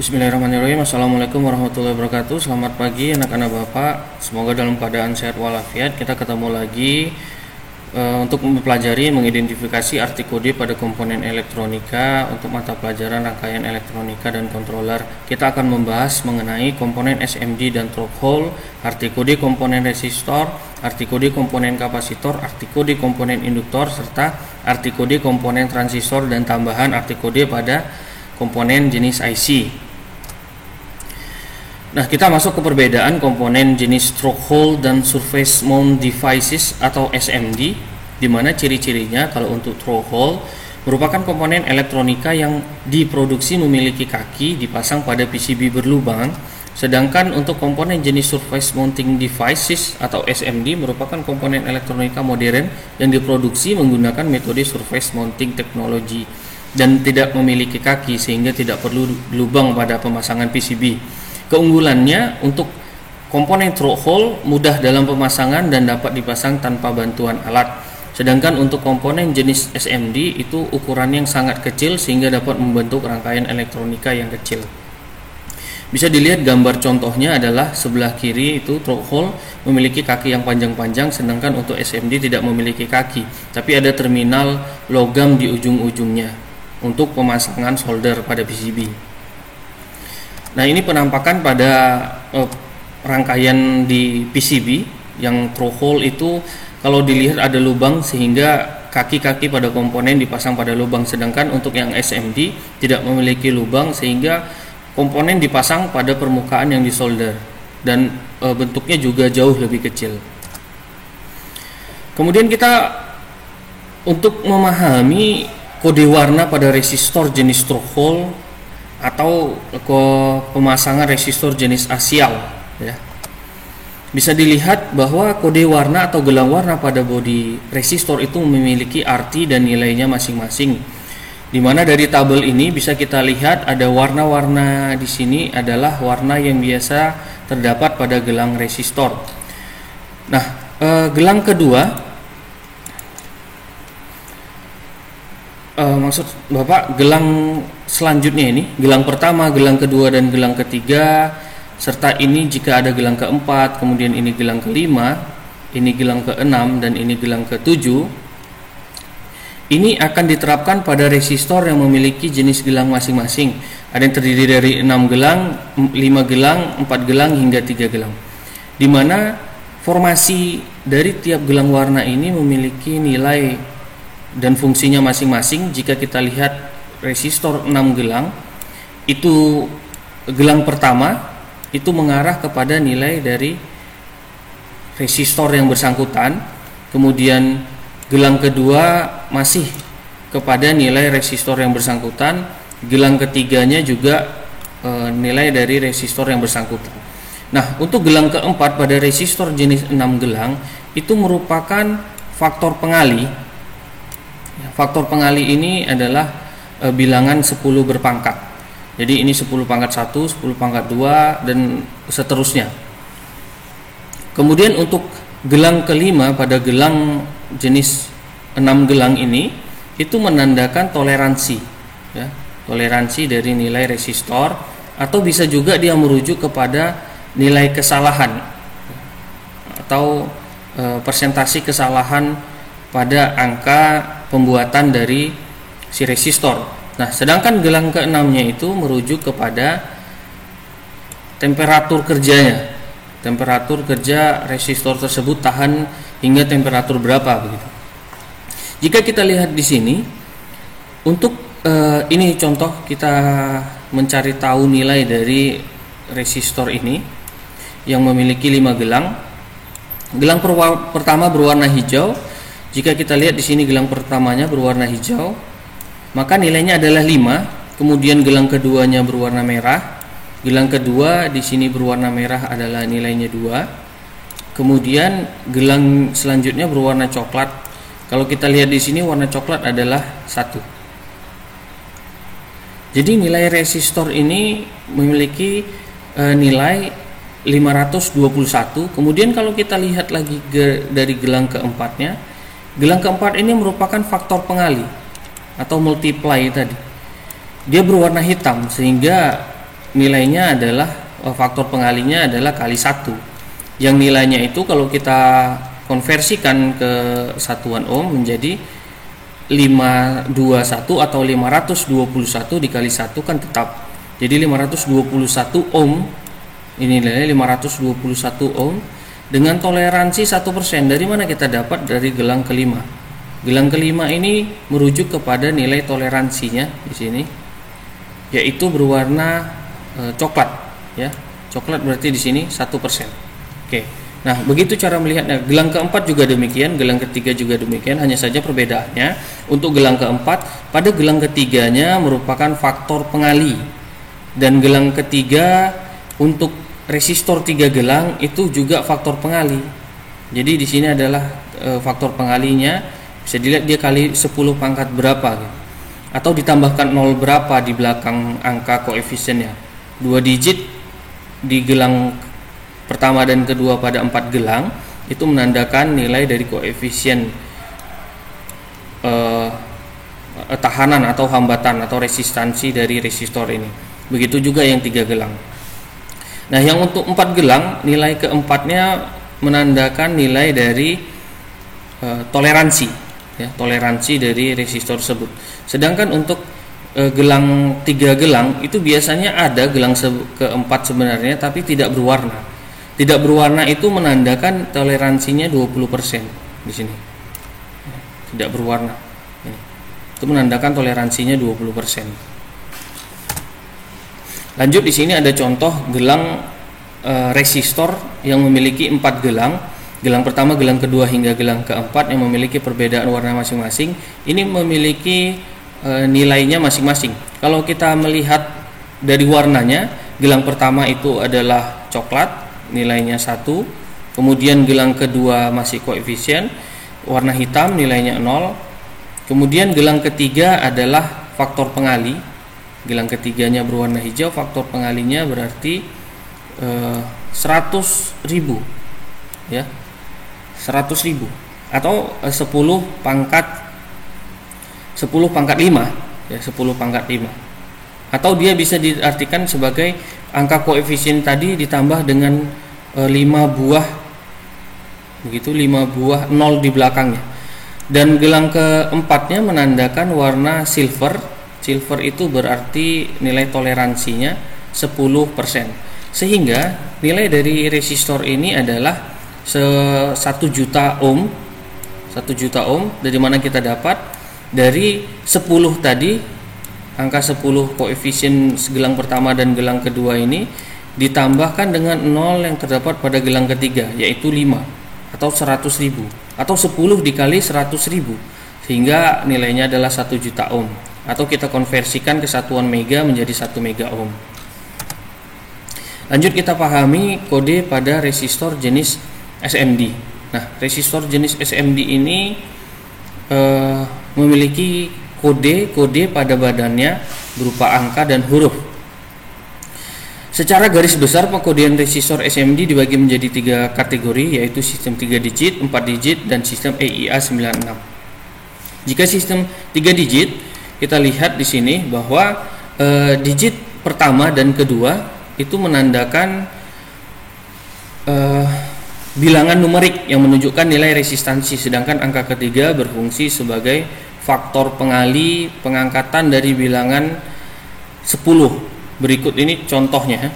Bismillahirrahmanirrahim. Assalamualaikum warahmatullahi wabarakatuh. Selamat pagi anak-anak bapak. Semoga dalam keadaan sehat walafiat. Kita ketemu lagi untuk mempelajari mengidentifikasi arti kode pada komponen elektronika untuk mata pelajaran rangkaian elektronika dan controller. Kita akan membahas mengenai komponen SMD dan threshold, arti kode komponen resistor, arti kode komponen kapasitor, arti kode komponen induktor, serta arti kode komponen transistor dan tambahan arti kode pada komponen jenis IC. Nah, kita masuk ke perbedaan komponen jenis threshold dan surface mount devices atau SMD, di mana ciri-cirinya kalau untuk threshold merupakan komponen elektronika yang diproduksi memiliki kaki dipasang pada PCB berlubang, sedangkan untuk komponen jenis surface mounting devices atau SMD merupakan komponen elektronika modern yang diproduksi menggunakan metode surface mounting technology dan tidak memiliki kaki sehingga tidak perlu lubang pada pemasangan PCB. Keunggulannya untuk komponen threshold mudah dalam pemasangan dan dapat dipasang tanpa bantuan alat. Sedangkan untuk komponen jenis SMD itu ukurannya yang sangat kecil sehingga dapat membentuk rangkaian elektronika yang kecil. Bisa dilihat gambar contohnya adalah sebelah kiri itu threshold memiliki kaki yang panjang-panjang, sedangkan untuk SMD tidak memiliki kaki, tapi ada terminal logam di ujung-ujungnya untuk pemasangan solder pada PCB. Nah, ini penampakan pada rangkaian di PCB yang threshold itu kalau dilihat ada lubang sehingga kaki-kaki pada komponen dipasang pada lubang, sedangkan untuk yang SMD tidak memiliki lubang sehingga komponen dipasang pada permukaan yang disolder dan bentuknya juga jauh lebih kecil. Kemudian kita untuk memahami kode warna pada resistor jenis threshold atau ke pemasangan resistor jenis asial, ya. Bisa dilihat bahwa kode warna atau gelang warna pada bodi resistor itu memiliki arti dan nilainya masing-masing. Dimana dari tabel ini bisa kita lihat ada warna-warna di sini adalah warna yang biasa terdapat pada gelang resistor. Nah, gelang kedua maksud Bapak gelang selanjutnya ini, gelang pertama, gelang kedua, dan gelang ketiga, serta ini jika ada gelang keempat, kemudian ini gelang kelima, ini gelang keenam, dan ini gelang ketujuh. Ini akan diterapkan pada resistor yang memiliki jenis gelang masing-masing. Ada yang terdiri dari 6 gelang, 5 gelang, 4 gelang, hingga 3 gelang. Di mana formasi dari tiap gelang warna ini memiliki nilai dan fungsinya masing-masing. Jika kita lihat resistor 6 gelang, itu gelang pertama itu mengarah kepada nilai dari resistor yang bersangkutan, kemudian gelang kedua masih kepada nilai resistor yang bersangkutan, gelang ketiganya juga nilai dari resistor yang bersangkutan. Nah, untuk gelang keempat pada resistor jenis 6 gelang itu merupakan faktor pengali. Faktor pengali ini adalah bilangan 10 berpangkat. Jadi ini 10 pangkat 1, 10 pangkat 2, dan seterusnya. Kemudian untuk gelang kelima pada gelang jenis 6 gelang ini itu menandakan toleransi, ya, toleransi dari nilai resistor, atau bisa juga dia merujuk kepada nilai kesalahan atau persentase kesalahan pada angka pembuatan dari si resistor. Nah, sedangkan gelang keenamnya itu merujuk kepada temperatur kerjanya, temperatur kerja resistor tersebut tahan hingga temperatur berapa begitu. Jika kita lihat di sini, untuk ini contoh kita mencari tahu nilai dari resistor ini yang memiliki 5 gelang. Gelang pertama berwarna hijau. Jika kita lihat di sini gelang pertamanya berwarna hijau, maka nilainya adalah 5. Kemudian gelang keduanya berwarna merah. Gelang kedua di sini berwarna merah adalah nilainya 2. Kemudian gelang selanjutnya berwarna coklat. Kalau kita lihat di sini warna coklat adalah 1. Jadi nilai resistor ini memiliki nilai 521. Kemudian kalau kita lihat lagi dari gelang keempatnya, gelang keempat ini merupakan faktor pengali atau multiply tadi. Dia berwarna hitam sehingga nilainya adalah faktor pengalinya adalah kali 1. Yang nilainya itu kalau kita konversikan ke satuan ohm menjadi 521 atau 521 dikali 1 kan tetap. Jadi 521 ohm, ini nilainya 521 ohm dengan toleransi 1%. Dari mana kita dapat? Dari gelang kelima. Gelang kelima ini merujuk kepada nilai toleransinya di sini, yaitu berwarna coklat, ya. Coklat berarti di sini 1%. Oke. Nah, begitu cara melihatnya. Gelang keempat juga demikian, gelang ketiga juga demikian, hanya saja perbedaannya untuk gelang keempat, pada gelang ketiganya merupakan faktor pengali, dan gelang ketiga untuk resistor 3 gelang itu juga faktor pengali. Jadi di sini adalah faktor pengalinya, bisa dilihat dia kali 10 pangkat berapa gitu. Atau ditambahkan 0 berapa di belakang angka koefisiennya. 2 digit di gelang pertama dan kedua pada 4 gelang itu menandakan nilai dari koefisien tahanan atau hambatan atau resistansi dari resistor ini. Begitu juga yang 3 gelang. Nah, yang untuk 4 gelang, nilai keempatnya menandakan nilai dari toleransi, ya, toleransi dari resistor tersebut. Sedangkan untuk gelang 3 gelang itu biasanya ada gelang keempat sebenarnya tapi tidak berwarna. Tidak berwarna itu menandakan toleransinya 20% di sini. Tidak berwarna. Itu menandakan toleransinya 20%. Lanjut, di sini ada contoh gelang resistor yang memiliki 4 gelang. Gelang pertama, gelang kedua hingga gelang keempat yang memiliki perbedaan warna masing-masing. Ini memiliki nilainya masing-masing. Kalau kita melihat dari warnanya, gelang pertama itu adalah coklat, nilainya 1. Kemudian gelang kedua masih koefisien, warna hitam, nilainya 0. Kemudian gelang ketiga adalah faktor pengali. Gelang ketiganya berwarna hijau, faktor pengalinya berarti 100.000, ya, 100.000 atau 10 pangkat 5, ya, 10 pangkat 5. Atau dia bisa diartikan sebagai angka koefisien tadi ditambah dengan 5 buah, begitu, 5 buah 0 di belakangnya. Dan gelang keempatnya menandakan warna silver. Silver itu berarti nilai toleransinya 10%. Sehingga nilai dari resistor ini adalah 1 juta ohm. 1 juta ohm dari mana kita dapat? Dari 10 tadi, angka 10 koefisien gelang pertama dan gelang kedua ini ditambahkan dengan 0 yang terdapat pada gelang ketiga, yaitu 5 atau 100.000 atau 10 dikali 100.000, sehingga nilainya adalah 1 juta ohm, atau kita konversikan ke satuan mega menjadi 1 mega ohm. Lanjut kita pahami kode pada resistor jenis SMD. Nah, resistor jenis SMD ini memiliki kode pada badannya berupa angka dan huruf. Secara garis besar pengkodean resistor SMD dibagi menjadi 3 kategori, yaitu sistem 3 digit, 4 digit, dan sistem EIA 96. Jika sistem 3 digit, kita lihat di sini bahwa digit pertama dan kedua itu menandakan bilangan numerik yang menunjukkan nilai resistansi, sedangkan angka ketiga berfungsi sebagai faktor pengali pengangkatan dari bilangan 10. Berikut ini contohnya.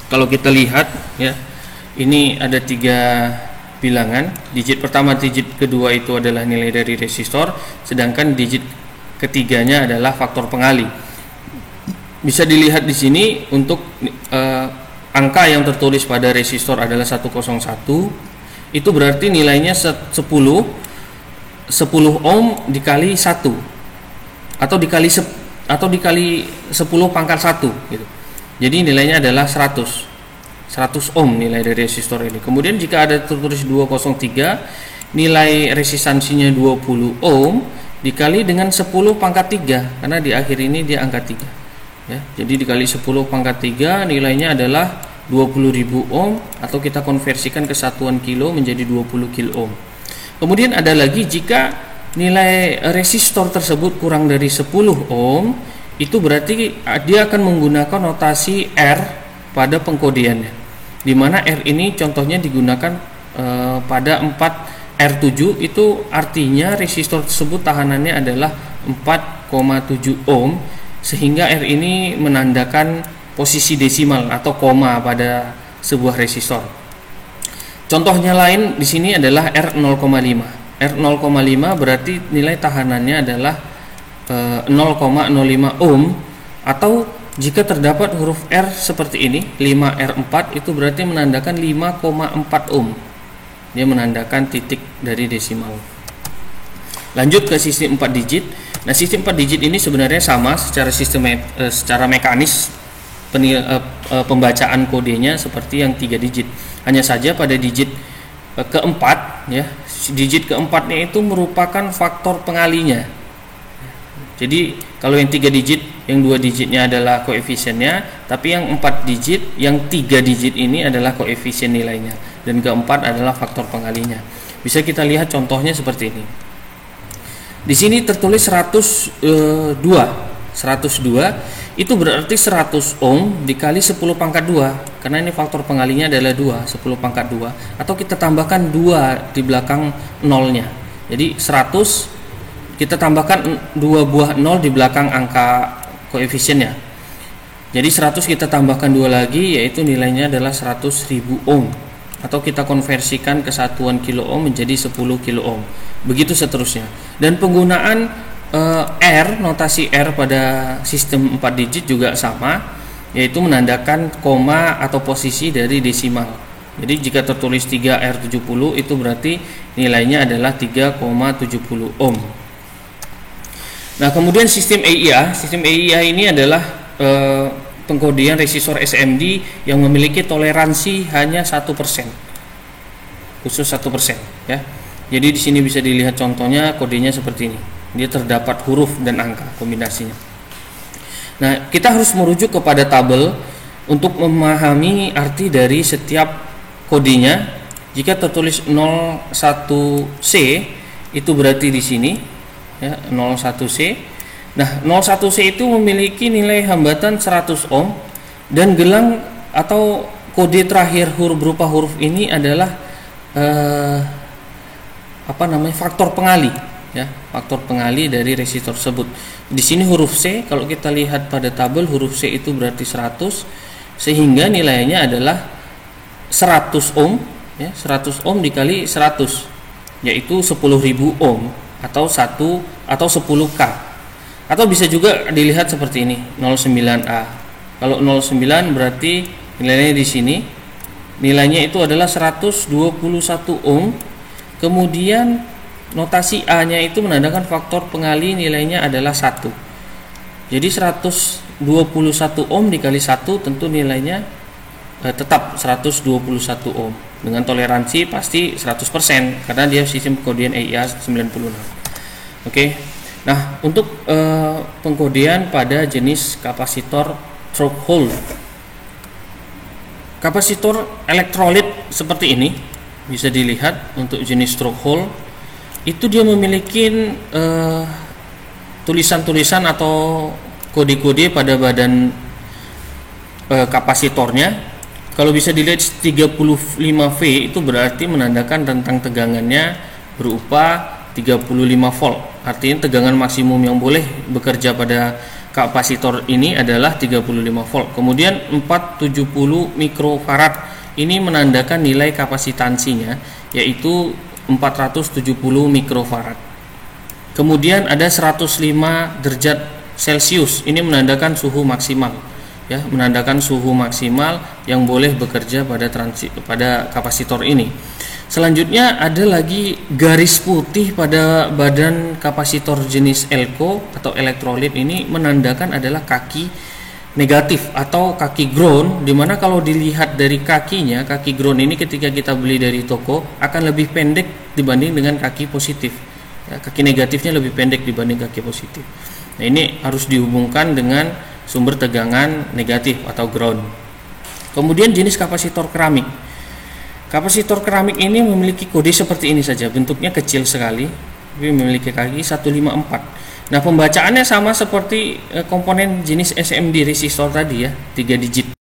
Kalau kita lihat, ya, ini ada 3 bilangan. Digit pertama, digit kedua itu adalah nilai dari resistor, sedangkan digit ketiganya adalah faktor pengali. Bisa dilihat di sini untuk angka yang tertulis pada resistor adalah 101. Itu berarti nilainya 10 ohm dikali 1 atau dikali 10 pangkat 1 gitu. Jadi nilainya adalah 100 ohm nilai dari resistor ini. Kemudian jika ada tertulis 203, nilai resistansinya 20 ohm dikali dengan 10 pangkat 3, karena di akhir ini dia angka 3, ya. Jadi dikali 10 pangkat 3 nilainya adalah 20.000 ohm, atau kita konversikan ke satuan kilo menjadi 20 kilo ohm. Kemudian ada lagi, jika nilai resistor tersebut kurang dari 10 ohm, itu berarti dia akan menggunakan notasi R pada pengkodeannya, di mana R ini contohnya digunakan pada 4R7, itu artinya resistor tersebut tahanannya adalah 4,7 ohm, sehingga R ini menandakan posisi desimal atau koma pada sebuah resistor. Contohnya lain di sini adalah R0,5. R0,5 berarti nilai tahanannya adalah 0,05 ohm, atau jika terdapat huruf R seperti ini 5R4 itu berarti menandakan 5,4 ohm. Dia menandakan titik dari desimal. Lanjut ke sistem 4 digit. Nah, sistem 4 digit ini sebenarnya sama secara mekanis pembacaan kodenya seperti yang 3 digit. Hanya saja pada digit keempat, ya, digit keempatnya itu merupakan faktor pengalinya. Jadi kalau yang 3 digit, yang 2 digitnya adalah koefisiennya, tapi yang 4 digit, yang 3 digit ini adalah koefisien nilainya, dan keempat adalah faktor pengalinya. Bisa kita lihat contohnya seperti ini. Di sini tertulis 102. 102 itu berarti 100 ohm dikali 10 pangkat 2, karena ini faktor pengalinya adalah 2, 10 pangkat 2, atau kita tambahkan 2 di belakang nolnya. Jadi 100 kita tambahkan 2 buah 0 di belakang angka koefisiennya. Jadi 100 kita tambahkan 2 lagi, yaitu nilainya adalah 100.000 ohm, atau kita konversikan ke satuan kilo ohm menjadi 10 kilo ohm. Begitu seterusnya. Dan penggunaan R, notasi R pada sistem 4 digit juga sama, yaitu menandakan koma atau posisi dari desimal. Jadi jika tertulis 3R70 itu berarti nilainya adalah 3,70 ohm. Nah, kemudian sistem EIA. Sistem EIA ini adalah pengkodean resistor SMD yang memiliki toleransi hanya 1%, khusus 1%, ya. Jadi di sini bisa dilihat contohnya, kodenya seperti ini. Dia terdapat huruf dan angka kombinasinya. Nah, kita harus merujuk kepada tabel untuk memahami arti dari setiap kodenya. Jika tertulis 01C itu berarti di sini, ya, 01C. Nah, 01C itu memiliki nilai hambatan 100 ohm, dan gelang atau kode terakhir berupa huruf ini adalah faktor pengali, ya, faktor pengali dari resistor tersebut. Di sini huruf C, kalau kita lihat pada tabel, huruf C itu berarti 100, sehingga nilainya adalah 100 ohm, ya, 100 ohm dikali 100, yaitu 10.000 ohm atau 10K. Atau bisa juga dilihat seperti ini, 09A. Kalau 09 berarti nilainya di sini, nilainya itu adalah 121 ohm. Kemudian notasi A-nya itu menandakan faktor pengali, nilainya adalah 1. Jadi 121 ohm dikali 1 tentu nilainya tetap 121 ohm. Dengan toleransi pasti 100%, karena dia sistem pengkodean EIA 96. Oke. Nah, untuk pengkodean pada jenis kapasitor threshold, kapasitor elektrolit seperti ini bisa dilihat. Untuk jenis threshold itu dia memiliki tulisan-tulisan atau kode-kode pada badan kapasitornya. Kalau bisa dilihat 35V itu berarti menandakan rentang tegangannya berupa 35 volt. Artinya tegangan maksimum yang boleh bekerja pada kapasitor ini adalah 35 volt. Kemudian 470 mikrofarad ini menandakan nilai kapasitansinya, yaitu 470 mikrofarad. Kemudian ada 105 derajat Celcius, ini menandakan suhu maksimal, ya, menandakan suhu maksimal yang boleh bekerja pada kapasitor ini. Selanjutnya ada lagi garis putih pada badan kapasitor jenis ELCO atau elektrolit, ini menandakan adalah kaki negatif atau kaki ground, dimana kalau dilihat dari kakinya, kaki ground ini ketika kita beli dari toko akan lebih pendek dibanding dengan kaki positif, ya, kaki negatifnya lebih pendek dibanding kaki positif. Nah, ini harus dihubungkan dengan sumber tegangan negatif atau ground. Kemudian jenis kapasitor keramik. Kapasitor keramik ini memiliki kode seperti ini saja, bentuknya kecil sekali, tapi memiliki kaki 154. Nah, pembacaannya sama seperti komponen jenis SMD resistor tadi ya, 3 digit.